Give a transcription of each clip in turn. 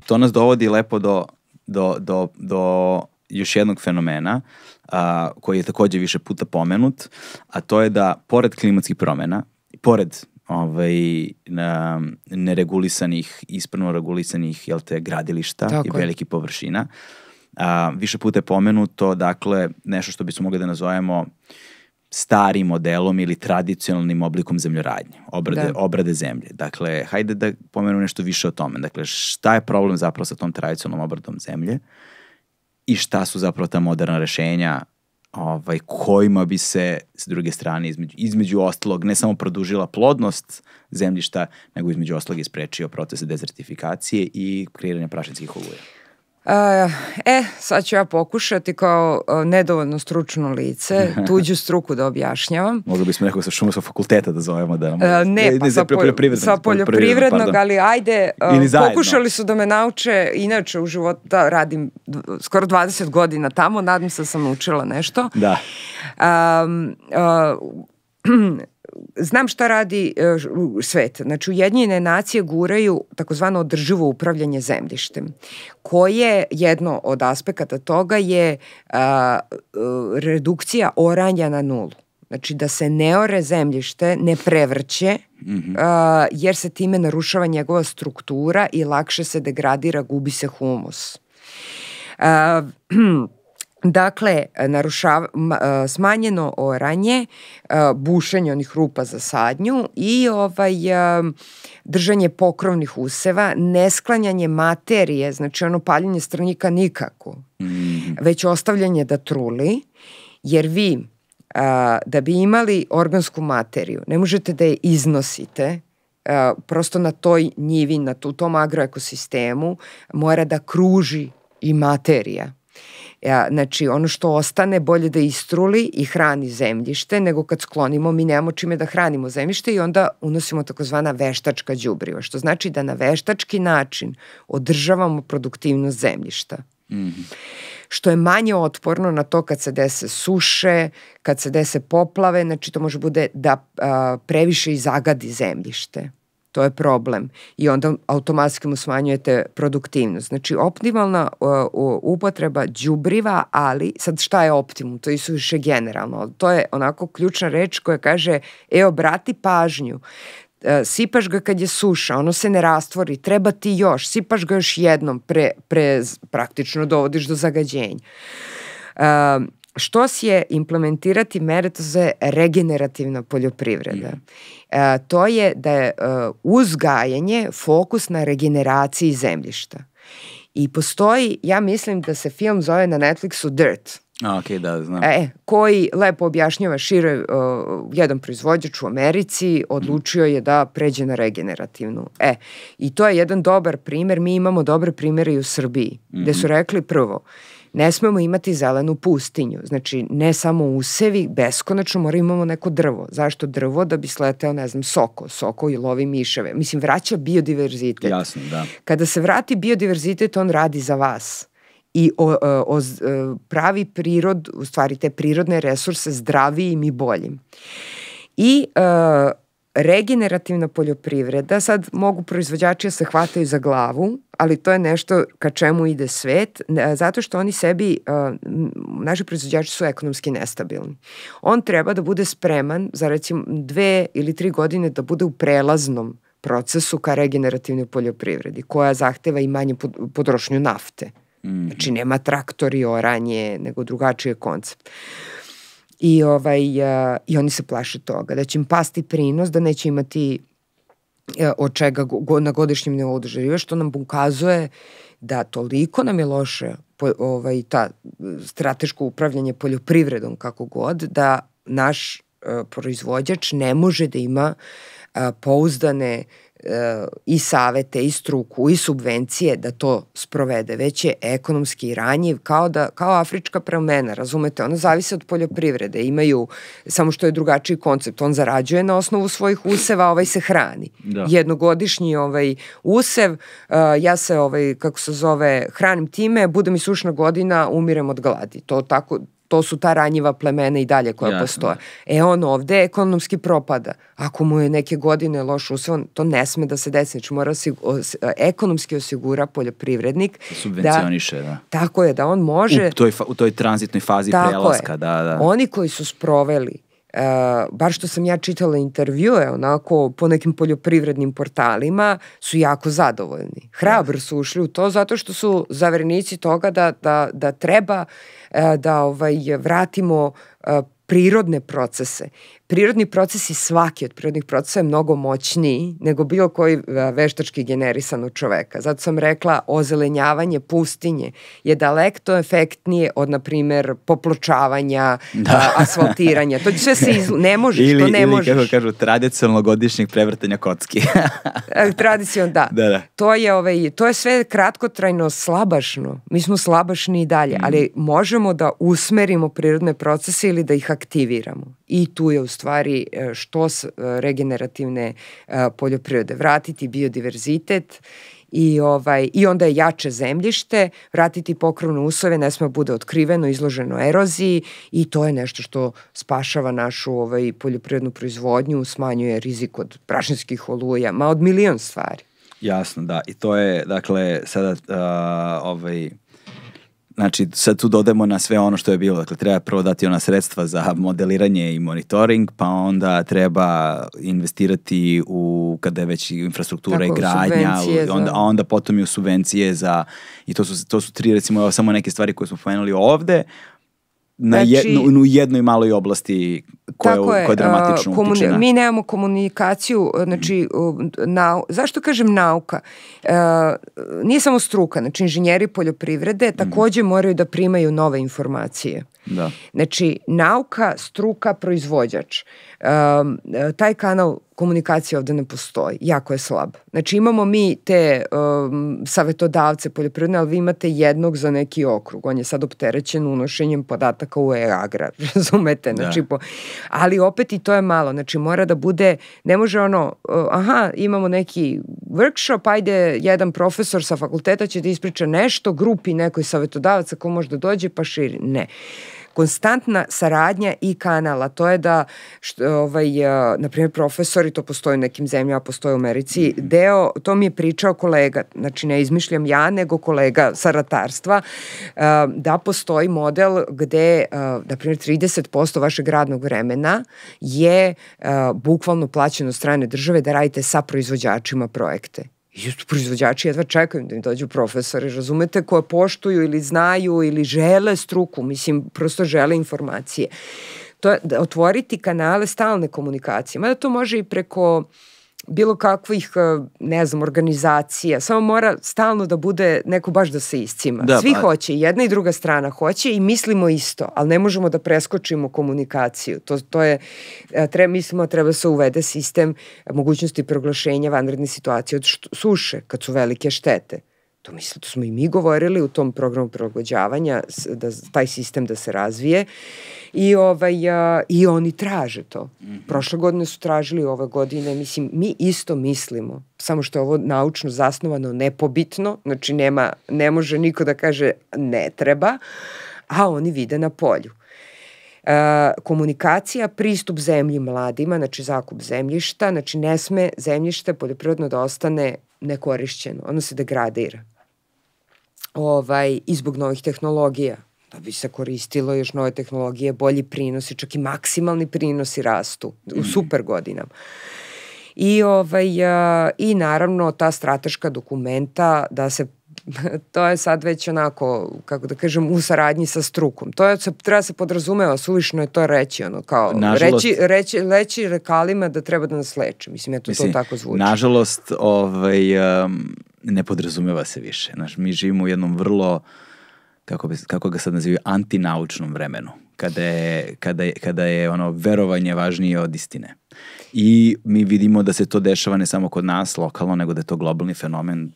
to nas dovodi lepo do još jednog fenomena koji je takođe više puta pomenut, a to je da pored klimatskih promena, pored neregulisanih, ispravno regulisanih gradilišta i velikih površina, više puta je pomenuto, dakle, nešto što bismo mogli da nazovemo starim modelom ili tradicionalnim oblikom zemljoradnje, obrade zemlje. Dakle, hajde da pomenu nešto više o tome. Dakle, šta je problem zapravo sa tom tradicionalnom obradom zemlje i šta su zapravo ta moderna rešenja kojima bi se, s druge strane, između ostalog, ne samo produžila plodnost zemljišta, nego između ostalog isprečio procese dezertifikacije i kreiranja prašinskih oluja. Sad ću ja pokušati kao nedovoljno stručno lice tuđu struku da objašnjavam. Mogli bismo nekog sa šumarskog fakulteta da zovemo da nam... sa poljoprivrednog, ali ajde, pokušali su da me nauče, inače u životu, da radim skoro 20 godina tamo, nadam se da sam naučila nešto. Da. Znam šta radi svet. Znači, Ujedinjene nacije guraju takozvano održivo upravljanje zemljištem, koje jedno od aspekata toga je redukcija oranja na nulu. Znači, da se ne ore zemljište, ne prevrće, jer se time narušava njegova struktura i lakše se degradira, gubi se humus. Dakle, smanjeno oranje, bušenje onih rupa za sadnju i držanje pokrovnih useva, nesklanjanje materije, znači ono paljenje strnjika nikako, već ostavljanje da truli, jer vi da bi imali organsku materiju ne možete da je iznosite, prosto na toj njivi, u tom agroekosistemu mora da kruži i materija. Znači, ono što ostane bolje da istruli i hrani zemljište, nego kad sklonimo, mi nemamo čime da hranimo zemljište i onda unosimo takozvana veštačka đubriva, što znači da na veštački način održavamo produktivnost zemljišta. Što je manje otporno na to kad se dese suše, kad se dese poplave, znači to može bude da previše i zagadi zemljište. To je problem i onda automatski mu smanjujete produktivnost. Znači, optimalna upotreba đubriva, ali sad šta je optimum? To je suviše generalno. To je onako ključna reč koja kaže, obrati pažnju, sipaš ga kad je suša, ono se ne rastvori, treba ti još, sipaš ga još jednom, praktično dovodiš do zagađenja. Što je implementirati mere, to se regenerativna poljoprivreda. To je da je uzgajanje fokus na regeneraciji zemljišta. I postoji, ja mislim da se film zove na Netflixu Dirt. Da, znam. Koji lepo objašnjava šire, jedan proizvođač u Americi odlučio je da pređe na regenerativnu. I to je jedan dobar primer, mi imamo dobre primere i u Srbiji, gde su rekli prvo, ne smemo imati zelenu pustinju, znači ne samo usevi, beskonačno moramo imamo neko drvo. Zašto drvo? Da bi sleteo, ne znam, soko i lovi miševe. Mislim, vraća biodiverzitet. Jasno, da. Kada se vrati biodiverzitet, on radi za vas. I pravi prirod, u stvari te prirodne resurse zdravijim i boljim. I regenerativna poljoprivreda, sad mogu proizvođači da se hvataju za glavu, ali to je nešto ka čemu ide svet, zato što oni sebi, naši proizvođači su ekonomski nestabilni. On treba da bude spreman za recimo 2 ili 3 godine da bude u prelaznom procesu ka regenerativnoj poljoprivredi, koja zahteva i manje potrošnju nafte. Znači nema traktori, oranje, nego drugačiji je koncept. I oni se plaše toga, da će im pasti prinos, da neće imati od čega na godišnjem nivou da žive, što nam ukazuje da toliko nam je loše ta strateško upravljanje poljoprivredom kako god, da naš proizvođač ne može da ima pouzdane i savete, i struku, i subvencije da to sprovede, već je ekonomski ranjiv, kao afrička promena, razumete, ono zavisi od poljoprivrede, imaju, samo što je drugačiji koncept, on zarađuje na osnovu svojih useva, ovaj se hrani. Jednogodišnji usev, ja se, kako se zove, hranim time, bude mi sušna godina, umirem od gladi. To tako, to su ta ranjiva plemena i dalje koja postoje. On ovde ekonomski propada. Ako mu je neke godine loš useo, to ne sme da se desi. Znači mora ekonomski osigura poljoprivrednik. Subvencioniše, da. Tako je, da on može... U toj tranzitnoj fazi prelaska, da. Oni koji su sproveli, bar što sam ja čitala intervjue, onako, po nekim poljoprivrednim portalima, su jako zadovoljni. Hrabro su ušli u to zato što su zaverenici toga da treba da vratimo prirodne procese. Prirodni procesi, svaki od prirodnih procesa je mnogo moćniji nego bilo koji veštački generisan od čoveka. Zato sam rekla, ozelenjavanje pustinje je daleko efektnije od, na primer, popločavanja, asfaltiranja. To sve se ne možeš, to ne možeš. Ili, kako kažu, tradicionalno godišnjeg prevrtanja kocki. Tradicionalno, da. To je sve kratkotrajno, slabašno. Mi smo slabašni i dalje, ali možemo da usmerimo prirodne procese ili da ih aktiviramo. I tu je u stvari što regenerativne poljoprivrede. Vratiti biodiverzitet i onda je jače zemljište, vratiti pokrovne uslove, ne sme bude otkriveno, izloženo eroziji i to je nešto što spašava našu poljoprivrednu proizvodnju, smanjuje rizik od prašinskih oluja, od milion stvari. Jasno, da. I to je, dakle, sada znači, sad tu dodajemo na sve ono što je bilo. Dakle, treba prvo dati ona sredstva za modeliranje i monitoring, pa onda treba investirati kada je već infrastruktura i gradnja, a onda potom i u subvencije za... I to su tri, recimo, samo neke stvari koje smo pomenuli ovde, u jednoj maloj oblasti koja dramatično utiče. Mi nemamo komunikaciju, znači, zašto kažem nauka? Nije samo struka, znači inženjeri poljoprivrede takođe moraju da primaju nove informacije. Da. Znači, nauka, struka, proizvođač. Taj kanal komunikacije ovde ne postoji. Jako je slab. Znači, imamo mi te savetodavce poljoprivredne, ali vi imate jednog za neki okrug. On je sad opterećen unošenjem podataka u e-agrar, razumete? Znači, ali opet i to je malo. Znači, mora da bude, ne može imamo neki workshop, ajde, jedan profesor sa fakulteta će da ispriča nešto, grupi nekoj savetodavaca ko može da dođe pa širi. Ne. Konstantna saradnja i kanala, to je da, na primjer, profesori, to postoji u nekim zemljama, postoji u Americi, to mi je pričao kolega, znači ne izmišljam ja, nego kolega sa ratarstva, da postoji model gde, na primjer, 30% vašeg radnog vremena je bukvalno plaćeno od strane države da radite sa proizvođačima projekte. I proizvođači jedva čekaju da im dođu profesori, razumete, koje poštuju ili znaju ili žele struku, mislim, prosto žele informacije. To je da otvoriti kanale stalne komunikacije, mada to može i preko bilo kakvih, ne znam, organizacija, samo mora stalno da bude neko baš da se iscima. Svi hoće, jedna i druga strana hoće i mislimo isto, ali ne možemo da preskočimo komunikaciju. To je, mislimo, treba se uvede sistem mogućnosti proglašenja vanredne situacije od suše, kad su velike štete. To smo i mi govorili u tom programu prilagođavanja, da taj sistem da se razvije i oni traže to. Prošle godine su tražili, ove godine, mislim, mi isto mislimo, samo što je ovo naučno zasnovano nepobitno, znači ne može niko da kaže ne treba, a oni vide na polju. Komunikacija, pristup zemlji mladima, znači zakup zemljišta, znači ne sme zemljište poljoprivredno da ostane nekorišćeno, ono se degradira. I zbog novih tehnologija, da bi se koristilo još nove tehnologije, bolji prinosi, čak i maksimalni prinosi rastu u super godinama. I naravno ta strateška dokumenta da se, to je sad već onako, kako da kažem, u saradnji sa strukom. To je, treba se podrazumeva, suvišno je to reći, ono kao, reći rekalima da treba da nas leče. Mislim, to tako zvuči. Nažalost, ne podrazumeva se više. Znaš, mi živimo u jednom vrlo, kako ga sad nazivaju, antinaučnom vremenu, kada je ono verovanje važnije od istine. I mi vidimo da se to dešava ne samo kod nas lokalno, nego da je to globalni fenomen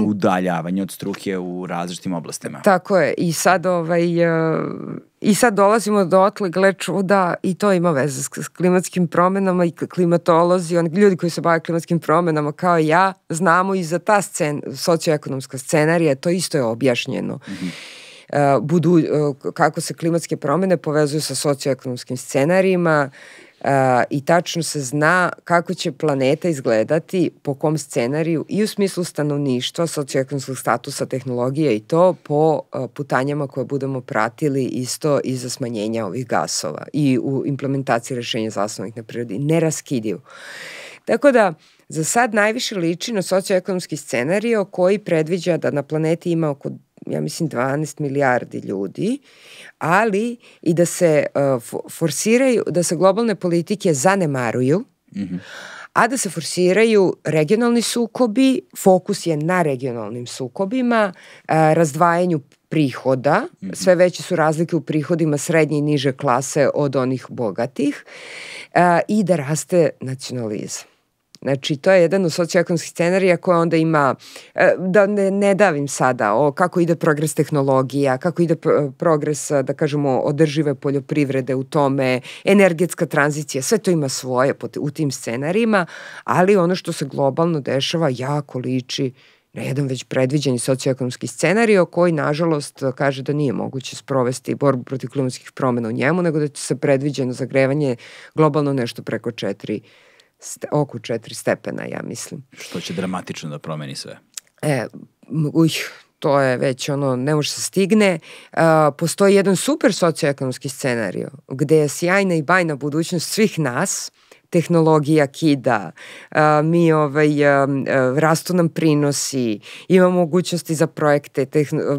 udaljavanje od struke u različitim oblastima. Tako je. I sad dolazimo do otle, gle čuda, i to ima veze s klimatskim promenama i klimatolozi, ljudi koji se bave klimatskim promenama kao ja, znamo i za ta socioekonomska scenarija, to isto je objašnjeno. kako se klimatske promene povezuju sa socioekonomskim scenarijima, i tačno se zna kako će planeta izgledati, po kom scenariju i u smislu stanovništva, socioekonomskog statusa, tehnologije i to po putanjama koje budemo pratili isto i za smanjenja ovih gasova i u implementaciji rešenja zasnovanih na prirodi. Neraskidivo. Tako da, za sad najviše liči na socioekonomski scenario koji predviđa da na planeti ima oko, ja mislim, 12 milijardi ljudi, ali i da se forsiraju, da se globalne politike zanemaruju, a da se forsiraju regionalni sukobi, fokus je na regionalnim sukobima, razdvajanju prihoda, sve veće su razlike u prihodima srednje i niže klase od onih bogatih, i da raste nacionalizam. Znači, to je jedan od socioekonomskih scenarija koja onda ima, da ne davim sada, kako ide progres tehnologija, kako ide progres, da kažemo, održive poljoprivrede u tome, energetska tranzicija, sve to ima svoje u tim scenarijima, ali ono što se globalno dešava jako liči na jedan već predviđeni socioekonomski scenario koji, nažalost, kaže da nije moguće sprovesti borbu protiv klimatskih promena u njemu, nego da će se predviđeno zagrevanje globalno nešto preko oko 4 stepena, ja mislim. Što će dramatično da promeni sve. To je već ne može se stigne. Postoji jedan super socioekonomski scenario gde je sjajna i bajna budućnost svih nas, tehnologija kida, rastu nam prinosi, imamo mogućnosti za projekte,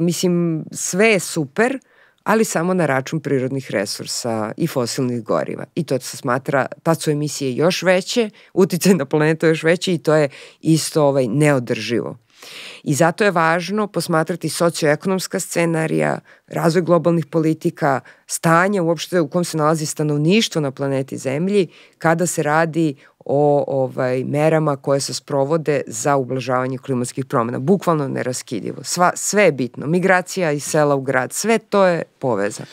mislim, sve je super, ali samo na račun prirodnih resursa i fosilnih goriva. I to se smatra, tad su emisije još veće, uticaj na planetu još veći i to je isto neodrživo. I zato je važno posmatrati socioekonomska scenarija, razvoj globalnih politika, stanje uopšte u kom se nalazi stanovništvo na planeti Zemlji kada se radi o merama koje se sprovode za ublažavanje klimatskih promena. Bukvalno neraskidivo. Sve je bitno. Migracija iz sela u grad. Sve to je povezano.